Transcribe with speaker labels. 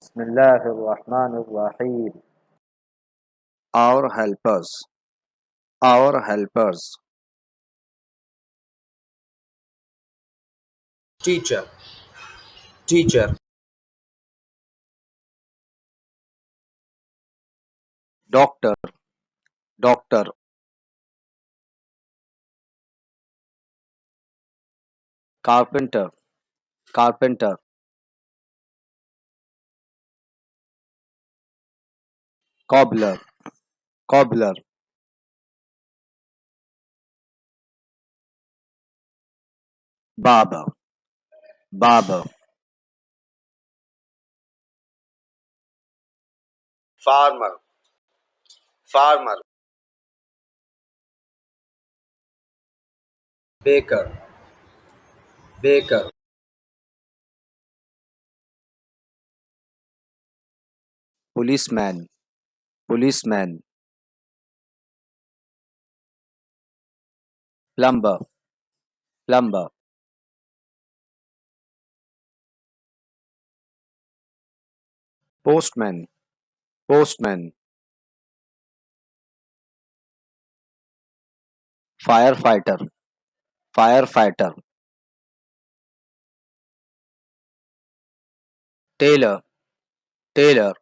Speaker 1: Bismillahirrahmanirrahim.
Speaker 2: Our helpers, our helpers.
Speaker 3: teacher, teacher,
Speaker 2: Doctor, doctor. Carpenter, carpenter. Cobbler, cobbler. Barber, barber.
Speaker 3: farmer, farmer, baker, baker,
Speaker 2: Policeman, policeman. Plumber, plumber. Postman, postman. Firefighter, firefighter. Tailor, tailor.